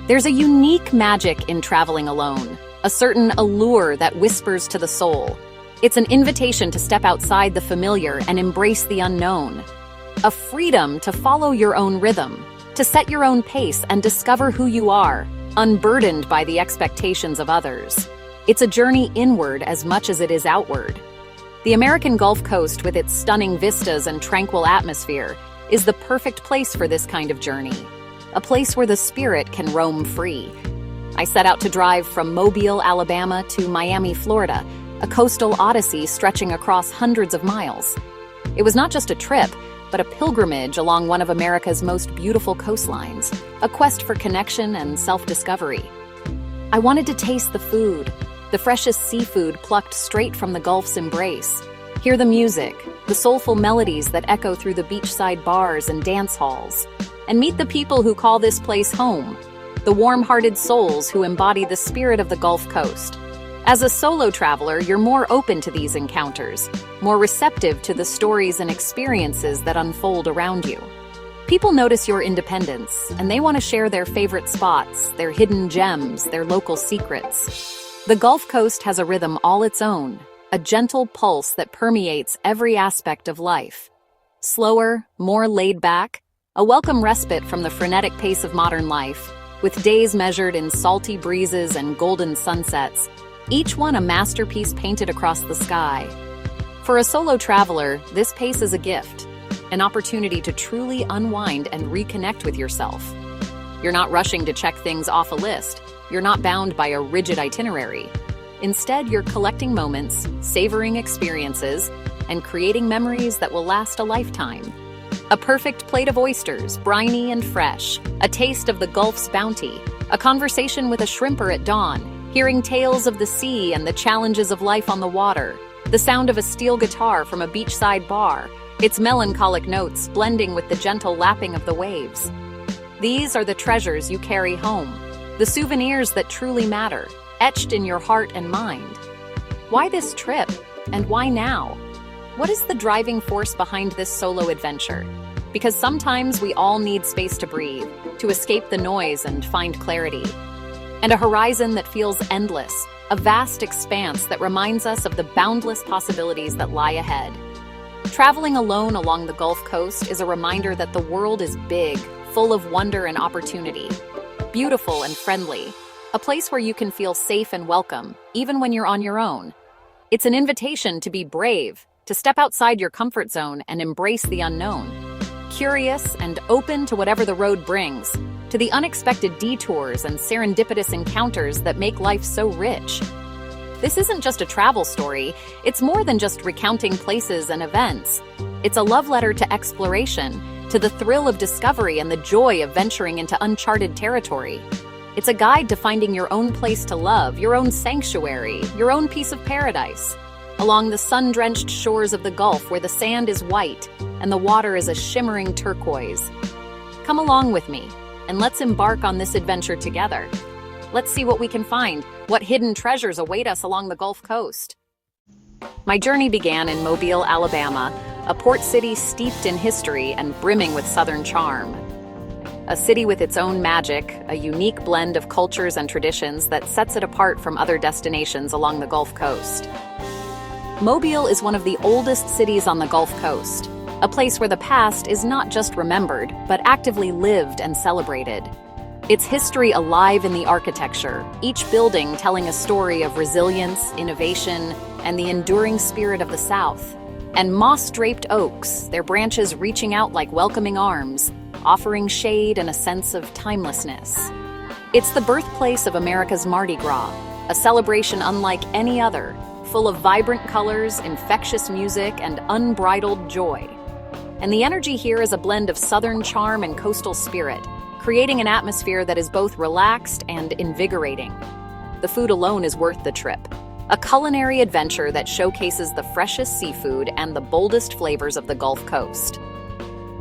There's a unique magic in traveling alone, a certain allure that whispers to the soul. It's an invitation to step outside the familiar and embrace the unknown. A freedom to follow your own rhythm, to set your own pace and discover who you are, unburdened by the expectations of others. It's a journey inward as much as it is outward. The American Gulf Coast, with its stunning vistas and tranquil atmosphere, is the perfect place for this kind of journey. A place where the spirit can roam free. I set out to drive from Mobile, Alabama to Miami, Florida, a coastal odyssey stretching across hundreds of miles. It was not just a trip, but a pilgrimage along one of America's most beautiful coastlines, a quest for connection and self-discovery. I wanted to taste the food, the freshest seafood plucked straight from the Gulf's embrace. Hear the music, the soulful melodies that echo through the beachside bars and dance halls. And meet the people who call this place home, the warm-hearted souls who embody the spirit of the Gulf Coast. As a solo traveler, you're more open to these encounters, more receptive to the stories and experiences that unfold around you. People notice your independence, and they want to share their favorite spots, their hidden gems, their local secrets. The Gulf Coast has a rhythm all its own, a gentle pulse that permeates every aspect of life. Slower, more laid back, a welcome respite from the frenetic pace of modern life, with days measured in salty breezes and golden sunsets, each one a masterpiece painted across the sky. For a solo traveler, this pace is a gift, an opportunity to truly unwind and reconnect with yourself. You're not rushing to check things off a list. You're not bound by a rigid itinerary. Instead, you're collecting moments, savoring experiences, and creating memories that will last a lifetime. A perfect plate of oysters, briny and fresh, a taste of the Gulf's bounty, a conversation with a shrimper at dawn, hearing tales of the sea and the challenges of life on the water, the sound of a steel guitar from a beachside bar, its melancholic notes blending with the gentle lapping of the waves. These are the treasures you carry home, the souvenirs that truly matter, etched in your heart and mind. Why this trip? And why now? What is the driving force behind this solo adventure? Because sometimes we all need space to breathe, to escape the noise and find clarity. And a horizon that feels endless, a vast expanse that reminds us of the boundless possibilities that lie ahead. Traveling alone along the Gulf Coast is a reminder that the world is big, full of wonder and opportunity, beautiful and friendly, a place where you can feel safe and welcome, even when you're on your own. It's an invitation to be brave, to step outside your comfort zone and embrace the unknown. Curious and open to whatever the road brings, to the unexpected detours and serendipitous encounters that make life so rich. This isn't just a travel story, it's more than just recounting places and events. It's a love letter to exploration, to the thrill of discovery and the joy of venturing into uncharted territory. It's a guide to finding your own place to love, your own sanctuary, your own piece of paradise. Along the sun-drenched shores of the Gulf where the sand is white and the water is a shimmering turquoise. Come along with me, and let's embark on this adventure together. Let's see what we can find, what hidden treasures await us along the Gulf Coast. My journey began in Mobile, Alabama, a port city steeped in history and brimming with Southern charm. A city with its own magic, a unique blend of cultures and traditions that sets it apart from other destinations along the Gulf Coast. Mobile is one of the oldest cities on the Gulf Coast, a place where the past is not just remembered, but actively lived and celebrated. Its history alive in the architecture, each building telling a story of resilience, innovation, and the enduring spirit of the South. And moss-draped oaks, their branches reaching out like welcoming arms, offering shade and a sense of timelessness. It's the birthplace of America's Mardi Gras, a celebration unlike any other, full of vibrant colors, infectious music, and unbridled joy. And the energy here is a blend of Southern charm and coastal spirit, creating an atmosphere that is both relaxed and invigorating. The food alone is worth the trip. A culinary adventure that showcases the freshest seafood and the boldest flavors of the Gulf Coast.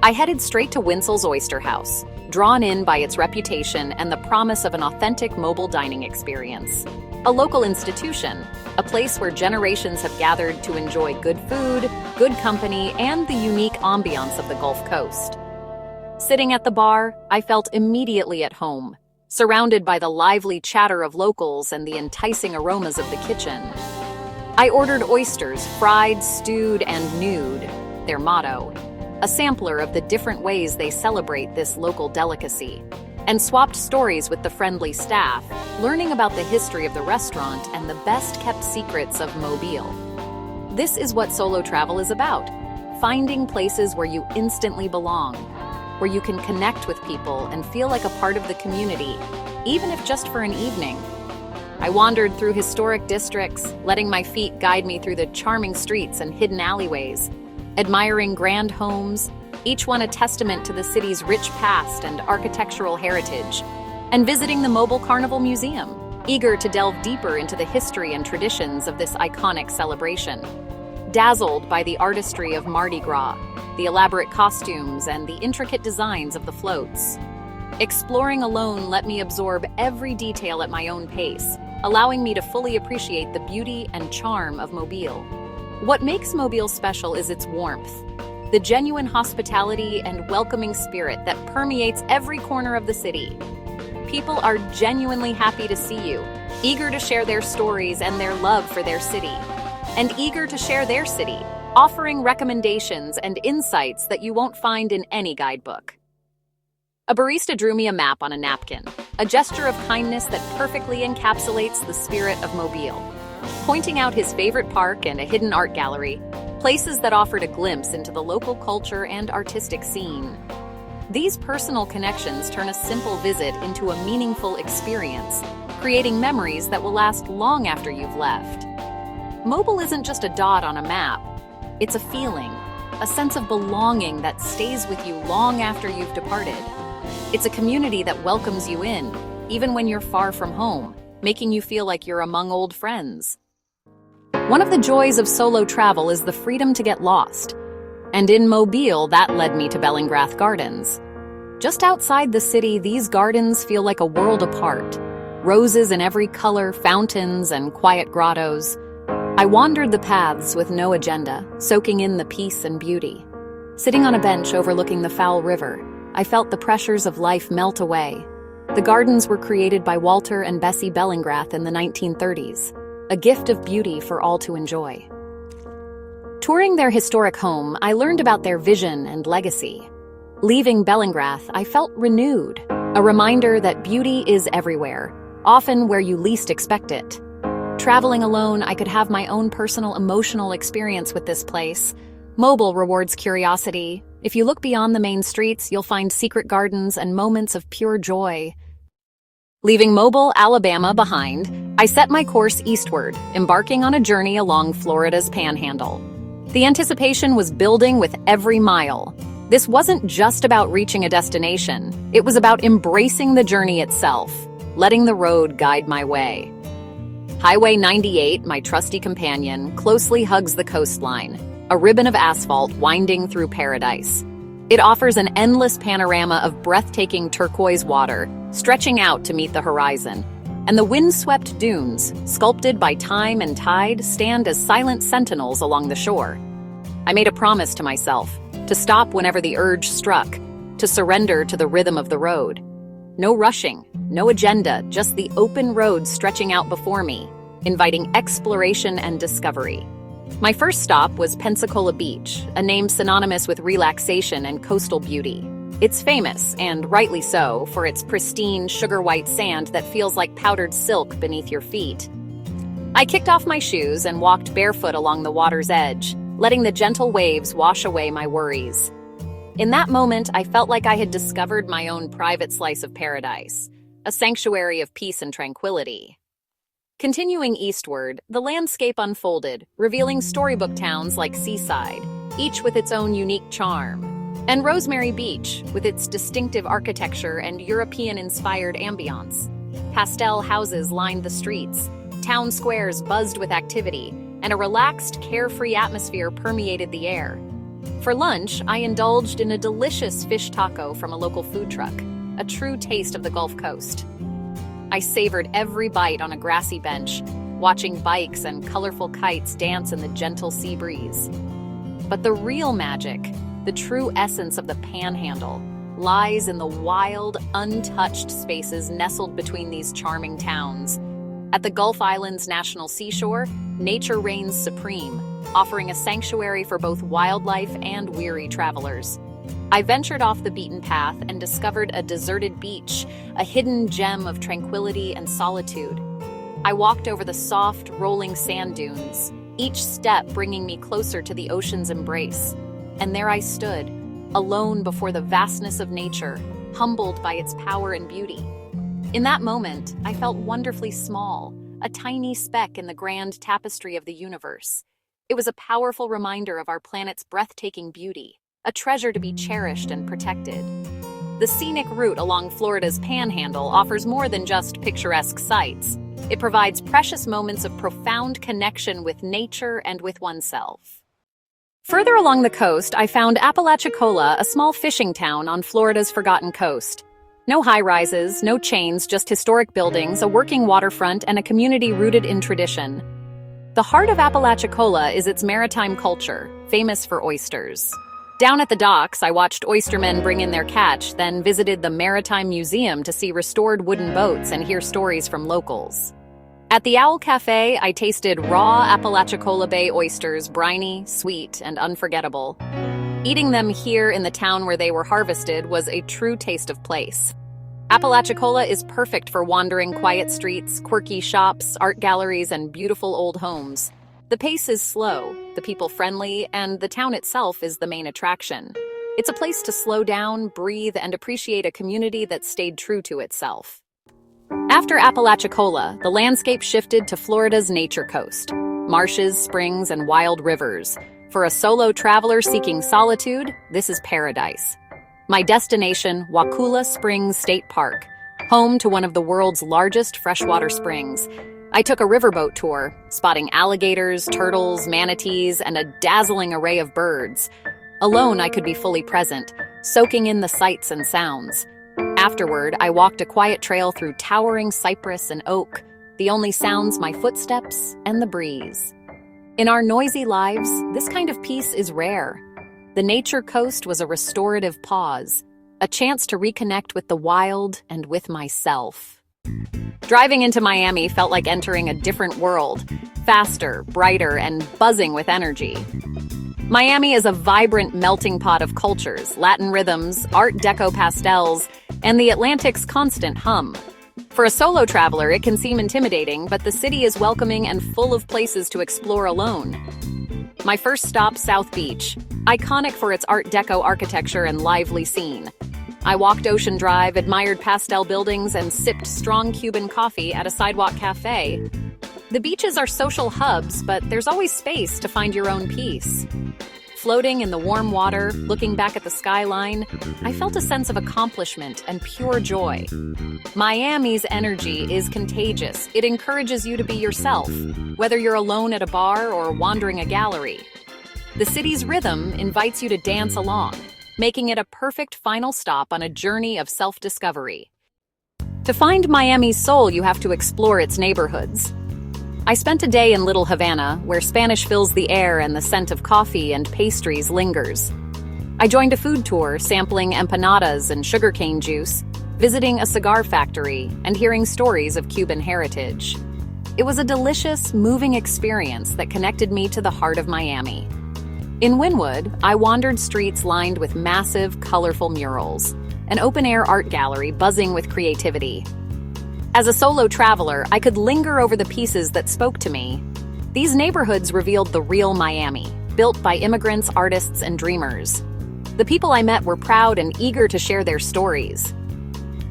I headed straight to Winsel's Oyster House, drawn in by its reputation and the promise of an authentic mobile dining experience. A local institution, a place where generations have gathered to enjoy good food, good company, and the unique ambiance of the Gulf Coast. Sitting at the bar, I felt immediately at home. surrounded by the lively chatter of locals and the enticing aromas of the kitchen. I ordered oysters, fried, stewed, and nude, their motto, a sampler of the different ways they celebrate this local delicacy, and swapped stories with the friendly staff, learning about the history of the restaurant and the best-kept secrets of Mobile. This is what solo travel is about, finding places where you instantly belong, where you can connect with people and feel like a part of the community, even if just for an evening. I wandered through historic districts, letting my feet guide me through the charming streets and hidden alleyways, admiring grand homes, each one a testament to the city's rich past and architectural heritage, and visiting the Mobile Carnival Museum, eager to delve deeper into the history and traditions of this iconic celebration. Dazzled by the artistry of Mardi Gras, the elaborate costumes, and the intricate designs of the floats. Exploring alone let me absorb every detail at my own pace, allowing me to fully appreciate the beauty and charm of Mobile. What makes Mobile special is its warmth, the genuine hospitality and welcoming spirit that permeates every corner of the city. People are genuinely happy to see you, eager to share their stories and their love for their city, and eager to share their city, offering recommendations and insights that you won't find in any guidebook. A barista drew me a map on a napkin, a gesture of kindness that perfectly encapsulates the spirit of Mobile, pointing out his favorite park and a hidden art gallery, places that offered a glimpse into the local culture and artistic scene. These personal connections turn a simple visit into a meaningful experience, creating memories that will last long after you've left. Mobile isn't just a dot on a map. It's a feeling, a sense of belonging that stays with you long after you've departed. It's a community that welcomes you in, even when you're far from home, making you feel like you're among old friends. One of the joys of solo travel is the freedom to get lost. And in Mobile, that led me to Bellingrath Gardens. Just outside the city, these gardens feel like a world apart. Roses in every color, fountains, and quiet grottos. I wandered the paths with no agenda, soaking in the peace and beauty. Sitting on a bench overlooking the foul river, I felt the pressures of life melt away. The gardens were created by Walter and Bessie Bellingrath in the 1930s, a gift of beauty for all to enjoy. Touring their historic home, I learned about their vision and legacy. Leaving Bellingrath, I felt renewed, a reminder that beauty is everywhere, often where you least expect it. Traveling alone, I could have my own personal emotional experience with this place. Mobile rewards curiosity. If you look beyond the main streets, you'll find secret gardens and moments of pure joy. Leaving Mobile, Alabama behind, I set my course eastward, embarking on a journey along Florida's Panhandle. The anticipation was building with every mile. This wasn't just about reaching a destination. It was about embracing the journey itself, letting the road guide my way. Highway 98, my trusty companion, closely hugs the coastline, a ribbon of asphalt winding through paradise. It offers an endless panorama of breathtaking turquoise water, stretching out to meet the horizon. And the wind-swept dunes, sculpted by time and tide, stand as silent sentinels along the shore. I made a promise to myself, to stop whenever the urge struck, to surrender to the rhythm of the road. No rushing, no agenda, just the open road stretching out before me, inviting exploration and discovery. My first stop was Pensacola Beach, a name synonymous with relaxation and coastal beauty. It's famous, and rightly so, for its pristine, sugar-white sand that feels like powdered silk beneath your feet. I kicked off my shoes and walked barefoot along the water's edge, letting the gentle waves wash away my worries. In that moment, I felt like I had discovered my own private slice of paradise, a sanctuary of peace and tranquility. Continuing eastward, the landscape unfolded, revealing storybook towns like Seaside, each with its own unique charm, and Rosemary Beach, with its distinctive architecture and European-inspired ambiance. Pastel houses lined the streets, town squares buzzed with activity, and a relaxed, carefree atmosphere permeated the air. For lunch, I indulged in a delicious fish taco from a local food truck, a true taste of the Gulf Coast. I savored every bite on a grassy bench, watching bikes and colorful kites dance in the gentle sea breeze. But the real magic, the true essence of the Panhandle, lies in the wild, untouched spaces nestled between these charming towns. At the Gulf Islands National Seashore, nature reigns supreme, offering a sanctuary for both wildlife and weary travelers. I ventured off the beaten path and discovered a deserted beach, a hidden gem of tranquility and solitude. I walked over the soft, rolling sand dunes, each step bringing me closer to the ocean's embrace. And there I stood, alone before the vastness of nature, humbled by its power and beauty. In that moment, I felt wonderfully small, a tiny speck in the grand tapestry of the universe. It was a powerful reminder of our planet's breathtaking beauty, a treasure to be cherished and protected. The scenic route along Florida's Panhandle offers more than just picturesque sights. It provides precious moments of profound connection with nature and with oneself. Further along the coast, I found Apalachicola, a small fishing town on Florida's forgotten coast. No high-rises, no chains, just historic buildings, a working waterfront, and a community rooted in tradition. The heart of Apalachicola is its maritime culture, famous for oysters. Down at the docks, I watched oystermen bring in their catch, then visited the Maritime Museum to see restored wooden boats and hear stories from locals. At the Owl Cafe, I tasted raw Apalachicola Bay oysters, briny, sweet, and unforgettable. Eating them here in the town where they were harvested was a true taste of place. Apalachicola is perfect for wandering quiet streets, quirky shops, art galleries, and beautiful old homes. The pace is slow, the people friendly, and the town itself is the main attraction. It's a place to slow down, breathe, and appreciate a community that stayed true to itself. After Apalachicola, the landscape shifted to Florida's nature coast. Marshes, springs, and wild rivers. For a solo traveler seeking solitude, this is paradise. My destination, Wakulla Springs State Park, home to one of the world's largest freshwater springs. I took a riverboat tour, spotting alligators, turtles, manatees, and a dazzling array of birds. Alone, I could be fully present, soaking in the sights and sounds. Afterward, I walked a quiet trail through towering cypress and oak, the only sounds my footsteps and the breeze. In our noisy lives, this kind of peace is rare. The nature coast was a restorative pause, a chance to reconnect with the wild and with myself. Driving into Miami felt like entering a different world, faster, brighter, and buzzing with energy. Miami is a vibrant melting pot of cultures, Latin rhythms, Art Deco pastels, and the Atlantic's constant hum. For a solo traveler, it can seem intimidating, but the city is welcoming and full of places to explore alone. My first stop, South Beach, iconic for its Art Deco architecture and lively scene. I walked Ocean Drive, admired pastel buildings, and sipped strong Cuban coffee at a sidewalk cafe. The beaches are social hubs, but there's always space to find your own peace. Floating in the warm water, looking back at the skyline, I felt a sense of accomplishment and pure joy. Miami's energy is contagious. It encourages you to be yourself, whether you're alone at a bar or wandering a gallery. The city's rhythm invites you to dance along, making it a perfect final stop on a journey of self-discovery. To find Miami's soul, you have to explore its neighborhoods. I spent a day in Little Havana, where Spanish fills the air and the scent of coffee and pastries lingers. I joined a food tour, sampling empanadas and sugarcane juice, visiting a cigar factory, and hearing stories of Cuban heritage. It was a delicious, moving experience that connected me to the heart of Miami. In Wynwood, I wandered streets lined with massive, colorful murals, an open-air art gallery buzzing with creativity. As a solo traveler, I could linger over the pieces that spoke to me. These neighborhoods revealed the real Miami, built by immigrants, artists, and dreamers. The people I met were proud and eager to share their stories.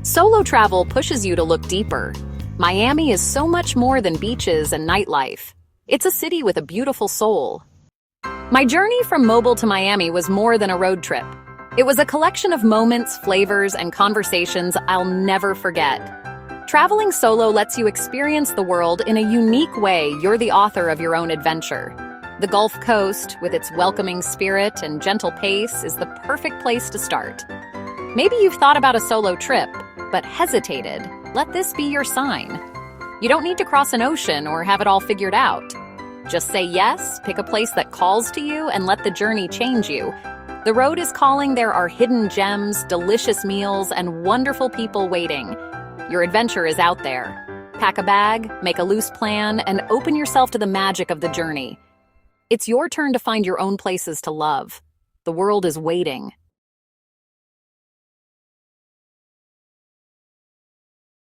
Solo travel pushes you to look deeper. Miami is so much more than beaches and nightlife. It's a city with a beautiful soul. My journey from Mobile to Miami was more than a road trip. It was a collection of moments, flavors, and conversations I'll never forget. Traveling solo lets you experience the world in a unique way. You're the author of your own adventure. The Gulf Coast, with its welcoming spirit and gentle pace, is the perfect place to start. Maybe you've thought about a solo trip, but hesitated. Let this be your sign. You don't need to cross an ocean or have it all figured out. Just say yes, pick a place that calls to you, and let the journey change you. The road is calling, there are hidden gems, delicious meals, and wonderful people waiting. Your adventure is out there. Pack a bag, make a loose plan, and open yourself to the magic of the journey. It's your turn to find your own places to love. The world is waiting.